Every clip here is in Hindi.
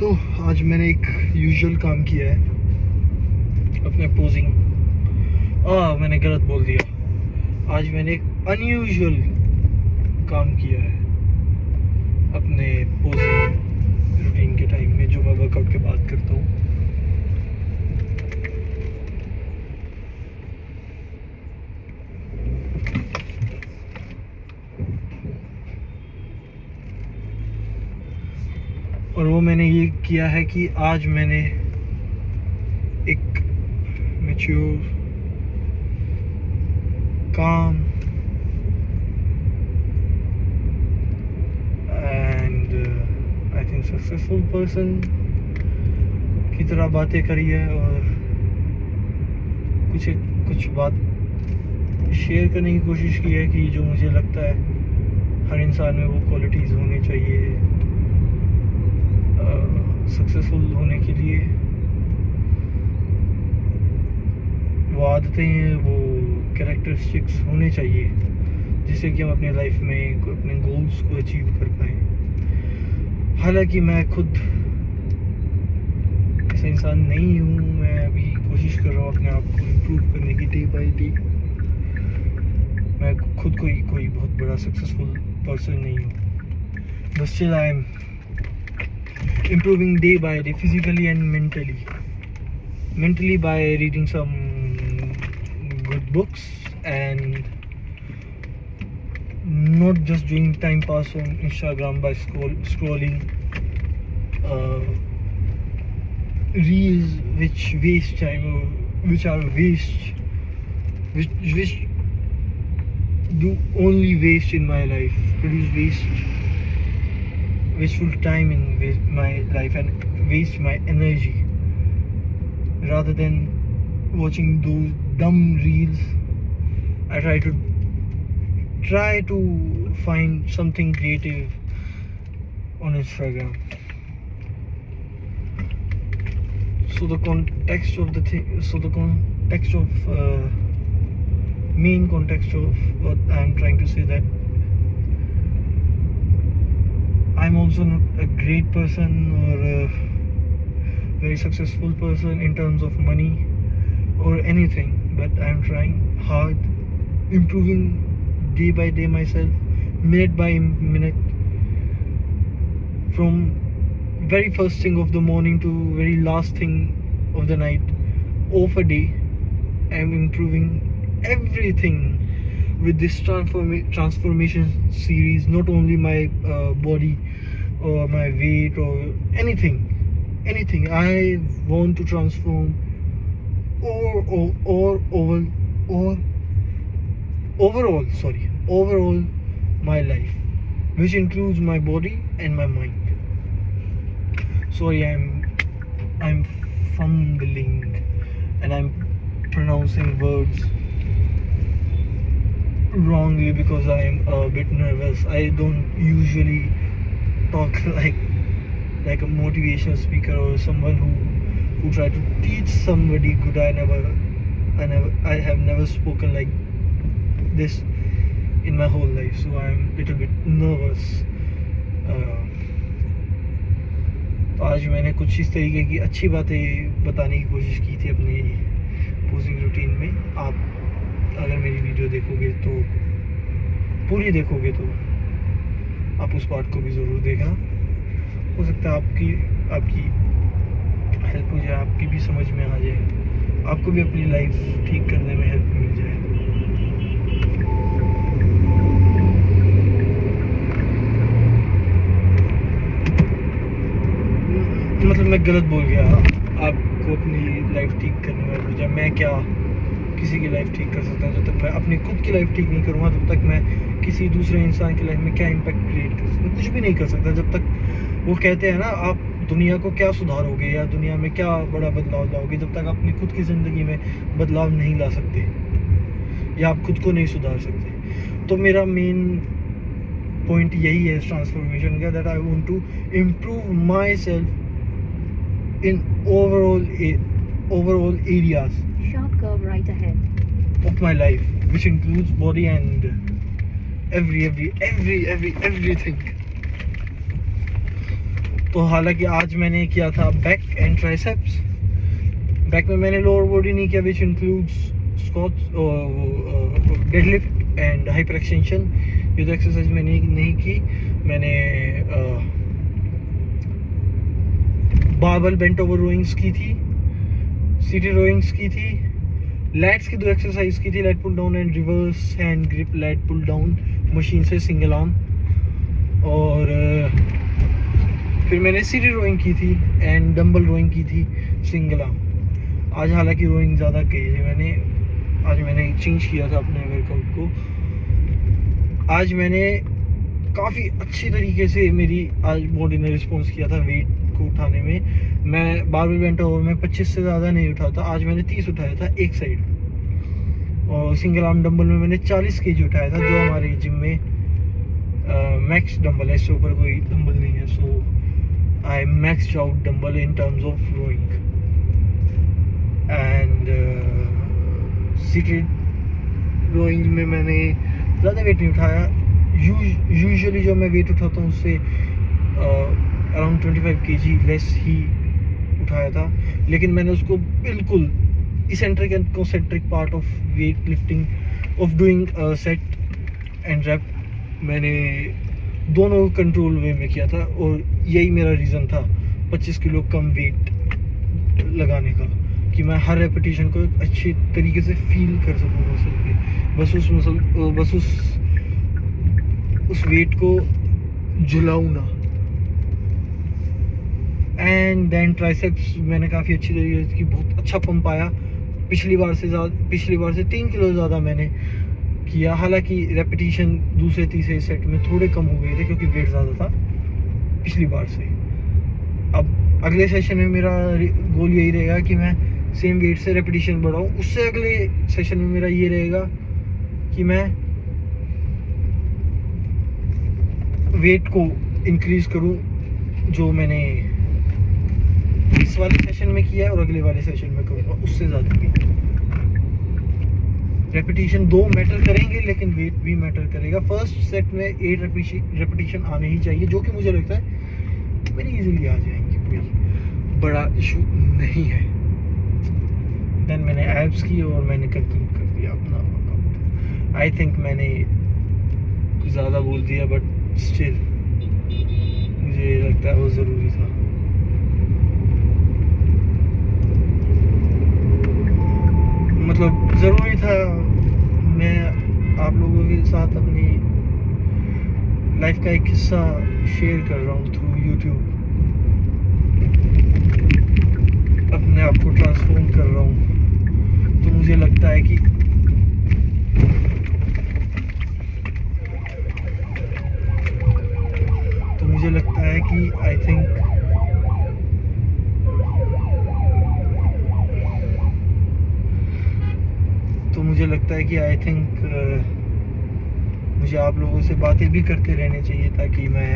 तो आज मैंने एक यूजुअल काम किया है अपने पोजिंग। मैंने गलत बोल दिया। आज मैंने एक अनयूजुअल काम किया है अपने पोजिंग रूटीन के टाइम में, जो मैं वर्कआउट के बाद करता हूँ। और वो मैंने ये किया है कि आज मैंने एक मैच्योर, काम and I think successful person की तरह बातें करी है और कुछ बात शेयर करने की कोशिश की है कि जो मुझे लगता है हर इंसान में वो क्वालिटीज़ होनी चाहिए सक्सेसफुल होने के लिए। वो आदतें हैं, वो कैरेक्टरिस्टिक्स होने चाहिए जिससे कि हम अपनी लाइफ में अपने गोल्स को अचीव कर पाएँ। हालांकि मैं खुद ऐसा इंसान नहीं हूँ, मैं अभी कोशिश कर रहा हूँ अपने आप को इम्प्रूव करने की डे बाय डे। मैं खुद कोई बहुत बड़ा सक्सेसफुल पर्सन नहीं हूँ, but still I am improving day by day, physically and mentally by reading some good books and not just doing time pass on Instagram by scrolling reels which waste time, which are which do only waste in my life, produce wasteful time in my life and waste my energy. Rather than watching those dumb reels, I try to find something creative on Instagram. So the context of main context of what I'm trying to say, that I'm also not a great person or a very successful person in terms of money or anything, but I'm trying hard, improving day by day myself, minute by minute, from very first thing of the morning to very last thing of the night of a day. I'm improving everything with this transformation series, not only my body or my weight or anything. I want to transform overall my life, which includes my body and my mind. Sorry, I'm fumbling and I'm pronouncing words wrongly because I am a bit nervous. I don't usually talk like a motivational speaker or someone who try to teach somebody good. I have never spoken like this in my whole life, so I'm a little bit nervous. तो आज मैंने कुछ इस तरीके की अच्छी बातें बताने की कोशिश की थी अपनी पोजिंग रूटीन में। आप अगर मेरी वीडियो देखोगे तो पूरी देखोगे तो आप उस पार्ट को भी ज़रूर देखना। हो सकता है आपकी हेल्प हो जाए, आपकी भी समझ में आ जाए, आपको भी अपनी लाइफ ठीक करने में हेल्प मिल जाए। मतलब मैं गलत बोल गया, आपको अपनी लाइफ ठीक करने में हेल्प हो जाए। मैं क्या किसी की लाइफ ठीक कर सकता हूँ? जब तक मैं अपनी खुद की लाइफ ठीक नहीं करूँगा तब तक मैं किसी दूसरे इंसान की लाइफ में क्या इम्पैक्ट क्रिएट कर सकता हूँ? कुछ भी नहीं कर सकता। जब तक वो कहते हैं ना, आप दुनिया को क्या सुधारोगे या दुनिया में क्या बड़ा बदलाव लाओगे, जब तक अपनी खुद की ज़िंदगी में बदलाव नहीं ला सकते या आप खुद को नहीं सुधार सकते। तो मेरा मेन पॉइंट यही है इस ट्रांसफॉर्मेशन का, that I want to improve myself इन overall areas sharp curve right ahead of my life, which includes body and everything. तो हालांकि आज मैंने किया था बैक एंड ट्राइसेप्स। बैक में मैंने लोअर बॉडी नहीं किया, which includes squats, deadlift and hyper extension. ये तो एक्सरसाइज मैंने नहीं की। मैंने बारबल बेंट ओवर रोइंग्स की थी, सीटी रोइंग्स की थी, लैट्स की 2 एक्सरसाइज की थी, lat pull down and reverse hand grip lat pull down machine से सिंगल आर्म। और फिर मैंने सीटी रोइंग की थी एंड डंबल रोइंग की थी सिंगल आर्म। आज हालांकि रोइंग ज़्यादा की थी मैंने, आज मैंने चेंज किया था अपने वर्कआउट को। आज मैंने काफ़ी अच्छी तरीके से मेरी आज बॉडी ने रिस्पॉन्स किया था वेट को उठाने में। मैं बारबल बेंट ओवर में 25 से ज़्यादा नहीं उठाता, आज मैंने 30 उठाया था एक साइड। और सिंगल आर्म डंबल में मैंने 40 केजी उठाया था, जो हमारे जिम में मैक्स डंबल है, इससे ऊपर कोई डंबल नहीं है। So I max out dumbbell in terms of rowing and seated rowing में मैंने ज़्यादा वेट नहीं उठाया। यूजुअली जो मैं वेट उठाता हूँ उससे अराउंड 25 केजी लेस ही उठाया था, लेकिन मैंने उसको बिल्कुल eccentric and concentric part of weight lifting of doing set and rep मैंने दोनों कंट्रोल वे में किया था। और यही मेरा रीज़न था 25 किलो कम वेट लगाने का, कि मैं हर रेपिटेशन को अच्छी तरीके से फील कर सकूँ मसल पे। बस उस वेट को झुलाऊँ ना। एंड देन ट्राइसेप्स मैंने काफ़ी अच्छी तरीके से की, बहुत अच्छा पंप आया। पिछली बार से 3 किलो ज़्यादा मैंने किया। हालांकि रेपिटेशन दूसरे तीसरे सेट में थोड़े कम हो गए थे क्योंकि वेट ज़्यादा था पिछली बार से। अब अगले सेशन में मेरा गोल यही रहेगा कि मैं सेम वेट से रेपिटेशन बढ़ाऊँ। उससे अगले सेशन में मेरा ये रहेगा कि मैं वेट को इंक्रीज करूँ, जो मैंने इस वाले सेशन में किया है, और अगले वाले सेशन में करूँगा उससे ज़्यादा भी। रेपिटेशन 2 मैटर करेंगे, लेकिन वेट भी मैटर करेगा। फर्स्ट सेट में 8 रेपिटेशन आने ही चाहिए, जो कि मुझे लगता है मेरी इजीली आ जाएंगी, कोई बड़ा इशू नहीं है। देन मैंने एब्स की और मैंने कंक्लूड कर दिया अपना वर्कआउट। आई थिंक मैंने कुछ ज़्यादा बोल दिया, बट स्टिल मुझे लगता है वो ज़रूरी था। मतलब ज़रूरी था। मैं आप लोगों के साथ अपनी लाइफ का एक हिस्सा शेयर कर रहा हूँ थ्रू यूट्यूब, अपने आप को ट्रांसफॉर्म कर रहा हूँ। तो मुझे लगता है कि आई थिंक मुझे आप लोगों से बातें भी करते रहने चाहिए, ताकि मैं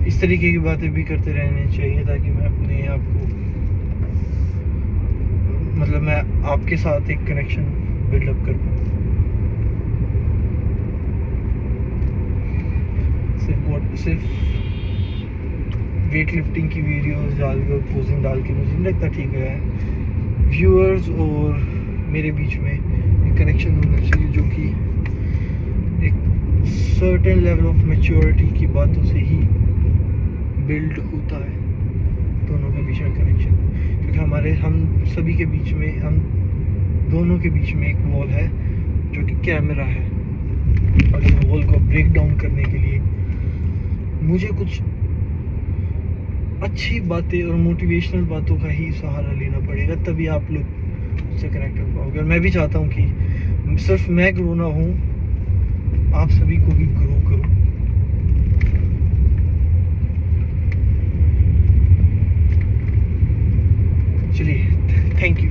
इस तरीके की बातें भी करते रहने चाहिए, ताकि मैं अपने आप को, मतलब मैं आपके साथ एक कनेक्शन बिल्डअप कर पाऊँ। सिर्फ वेट लिफ्टिंग की वीडियोस डालकर पोजिंग डाल के मुझे नहीं लगता ठीक है। व्यूअर्स और मेरे बीच में एक कनेक्शन होना चाहिए, जो कि एक सर्टेन लेवल ऑफ मैच्योरिटी की बातों से ही बिल्ड होता है, दोनों के बीच में कनेक्शन। क्योंकि हम सभी के बीच में, हम दोनों के बीच में एक वॉल है जो कि कैमरा है, और इस वॉल को ब्रेक डाउन करने के लिए मुझे कुछ अच्छी बातें और मोटिवेशनल बातों का ही सहारा लेना पड़ेगा, तभी आप लोग उससे कनेक्ट हो पाओगे। और मैं भी चाहता हूँ कि सिर्फ मैं ग्रो ना हूँ, आप सभी को भी ग्रो करूँ। चलिए, थैंक यू।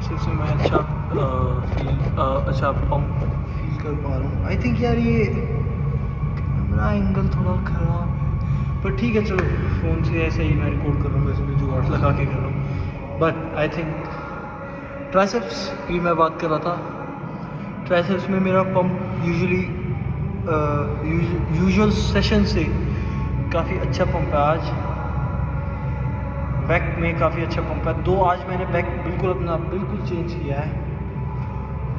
अच्छे से मैं अच्छा अच्छा पंप फील कर पा रहा हूँ। आई थिंक यार ये मेरा एंगल थोड़ा ख़राब है, पर ठीक है चलो, फ़ोन से ऐसे ही मैं रिकॉर्ड कर रहा हूँ, वैसे भी जुगाड़ लगा के कर रहा हूँ। बट आई थिंक ट्राइसेप्स की मैं बात कर रहा था। ट्राइसेप्स में मेरा पंप यूजुअल सेशन से काफ़ी अच्छा पंप है आज। बैक में काफ़ी अच्छा पंप है। आज मैंने बैक बिल्कुल चेंज किया है।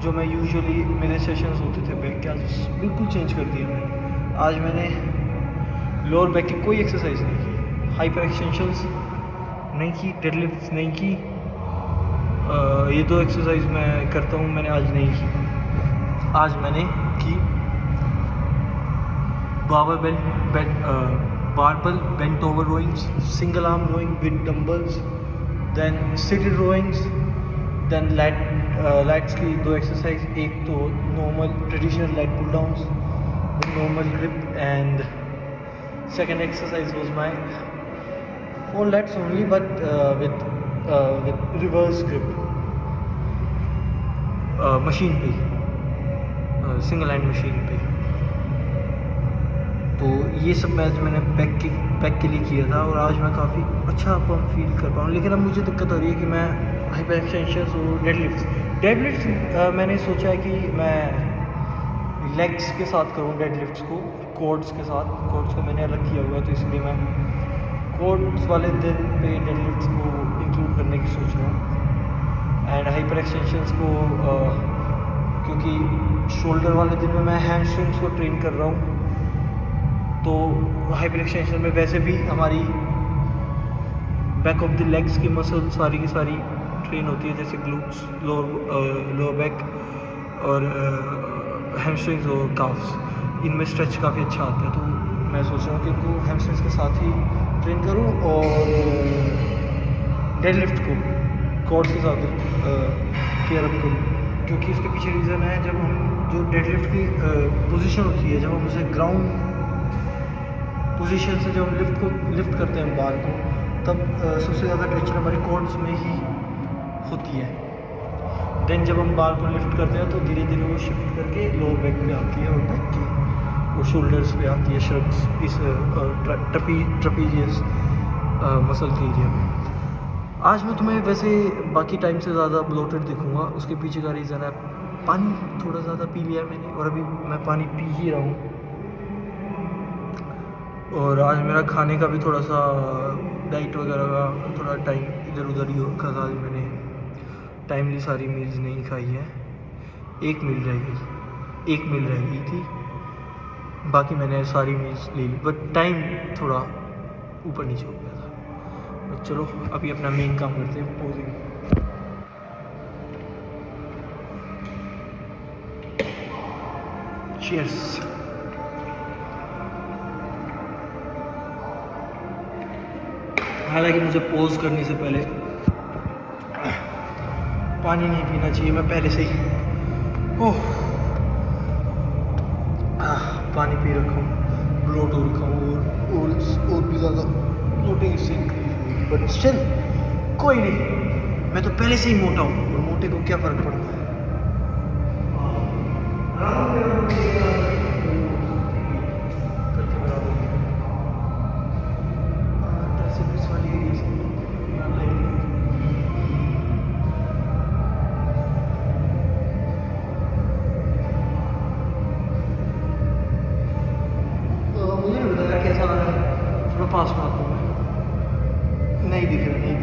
जो मैं यूजुअली मेरे सेशंस होते थे बैक के, आज बिल्कुल चेंज कर दिया मैंने। आज मैंने लोअर बैक की कोई एक्सरसाइज नहीं की, हाइपर एक्सटेंशंस नहीं की, डेडलिफ्ट नहीं की। ये 2 एक्सरसाइज मैं करता हूँ, मैंने आज नहीं की। आज मैंने की barbell bent over rowings, single arm rowing with dumbbells, then seated rowings, then lats की 2 एक्सरसाइज, एक तो normal traditional lat pull downs with normal grip, and second exercise was my 4 lats only, but with reverse grip, machine पे, सिंगल हैंड मशीन पे। तो ये सब मैंने बैक के लिए किया था, और आज मैं काफ़ी अच्छा पंप फील कर पाऊँ। लेकिन अब मुझे दिक्कत हो रही है कि मैं हाइपर एक्सटेंशंस और डेडलिफ्ट्स मैंने सोचा है कि मैं लेग्स के साथ करूँ डेडलिफ्ट्स को, कोड्स के साथ। कोड्स को मैंने अलग किया हुआ है, तो इसलिए मैं कोड्स वाले दिन पे डेडलिफ्ट्स को इंक्लूड करने की सोच रहा हूँ। एंड हाइपर एक्सटेंशंस को क्योंकि शोल्डर वाले दिन में मैं हैमस्ट्रिंग्स को ट्रेन कर रहा हूँ, तो हाइपर एक्सटेंशन में वैसे भी हमारी बैक ऑफ द लेग्स की मसल सारी की सारी ट्रेन होती है, जैसे ग्लूट्स, लोअर बैक और हैमस्ट्रिंग्स और काफ्स। इनमें स्ट्रेच काफ़ी अच्छा आता है, तो मैं सोच रहा हूँ कि इनको हैमस्ट्रिंग्स के साथ ही ट्रेन करूँ और डेडलिफ्ट को कॉर्ड्स के साथ पेयर अप करूँ। क्योंकि इसके पीछे रीज़न है, जब हम जो डेडलिफ्ट की पोजीशन होती है, जब हम उसे ग्राउंड पोजीशन से जब हम लिफ्ट करते हैं बार को, तब सबसे ज़्यादा टेंशन हमारी कॉर्ड्स में ही होती है। देन जब हम बार को लिफ्ट करते हैं तो धीरे धीरे वो शिफ्ट करके लोअर बैक पे आती है और बैक की और शोल्डर्स पे आती है, शर्ट्स, इस ट्रपीजियस मसल के एरिया में। आज मैं तुम्हें वैसे बाकी टाइम से ज़्यादा ब्लोटेड दिखूँगा। उसके पीछे का रीज़न है पानी थोड़ा ज़्यादा पी लिया मैंने, और अभी मैं पानी पी ही रहा हूँ। और आज मेरा खाने का भी थोड़ा सा डाइट वगैरह का थोड़ा टाइम इधर उधर ही रखा था। आज मैंने टाइमली सारी मील्स नहीं खाई है, एक मील रह गई थी, बाकी मैंने सारी मील्स ले ली, बट टाइम थोड़ा ऊपर नीचे हो गया था। बट चलो अभी अपना मेन काम करते हैं, पोजिंग। चीयर्स। हालांकि मुझे पोज करने से पहले पानी नहीं पीना चाहिए, मैं पहले से ही पानी पी रखा हूँ, ब्लोट हो रखा हूँ, और भी ज़्यादा ब्लोटिंग इससे इंक्रीज हुई। बट स्टिल कोई नहीं, मैं तो पहले से ही मोटा हूँ, और मोटे को क्या फ़र्क पड़ता है। पास में आता हूँ, नहीं दिख रहा है।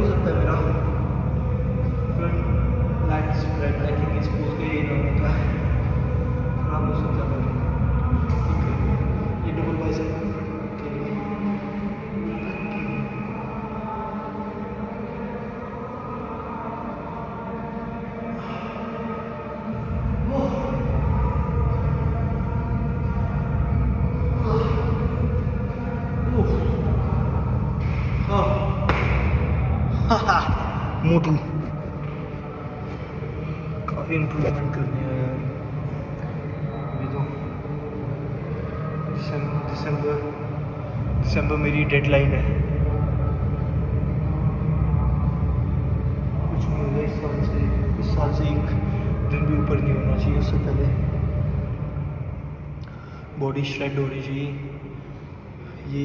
हो सकता है मेरा front light spread I think expose का यही नाम होता है, खराब हो सकता है मेरा। ठीक है, ये डबल बाइसेप के लिए मोटू काफ़ी इम्प्रूवमेंट करनी है यार। अभी तो दिसंबर मेरी डेडलाइन है। कुछ नहीं होगा इस साल से एक दिन भी ऊपर नहीं होना चाहिए, उससे पहले बॉडी श्रेड होनी चाहिए, ये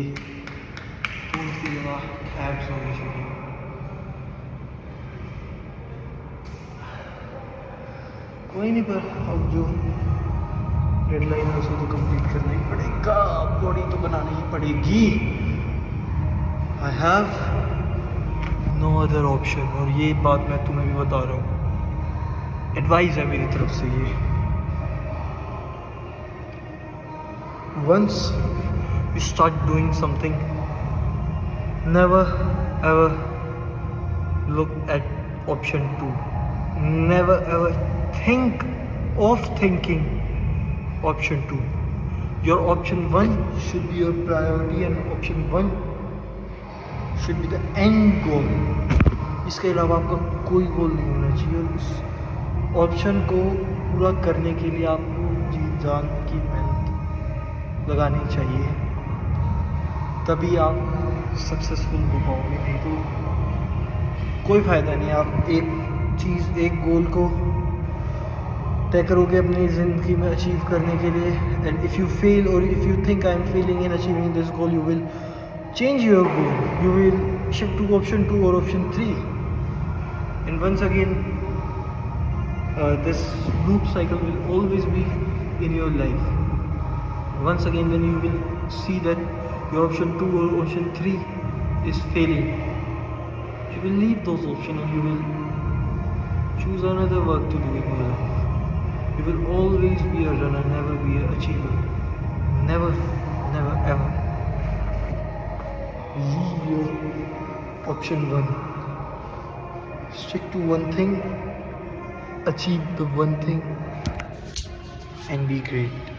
पूरी जगह एब्स होनी चाहिए। कोई नहीं, पर अब जो डेडलाइन है उसे तो कंप्लीट करना ही पड़ेगा, बॉडी तो बनानी ही पड़ेगी। I have no other option. और ये बात मैं तुम्हें भी बता रहा हूँ, एडवाइस है मेरी तरफ से ये। Once you start doing something, never ever look at option 2, never ever think of thinking option 2. Your option 1 should be your priority and option 1 should be the end goal. इसके अलावा आपका कोई गोल नहीं होना चाहिए, और उस ऑप्शन को पूरा करने के लिए आपको जी जान की मेहनत लगानी चाहिए, तभी आप सक्सेसफुल हो पाओगे। नहीं तो कोई फ़ायदा नहीं। आप एक गोल को तय करोगे अपनी ज़िंदगी में अचीव करने के लिए, एंड इफ़ यू फेल और if you think I am failing in achieving this goal, you will change your goal, you will shift to option 2 और option 3, and once again this loop cycle will always be in your life. Once again when you will see that your option 2 or option 3 is failing, you will leave those options and you will choose another work to do in your life. You will always be a runner, never be an achiever. Never, never ever leave your option 1. Stick to one thing, achieve the one thing, and be great.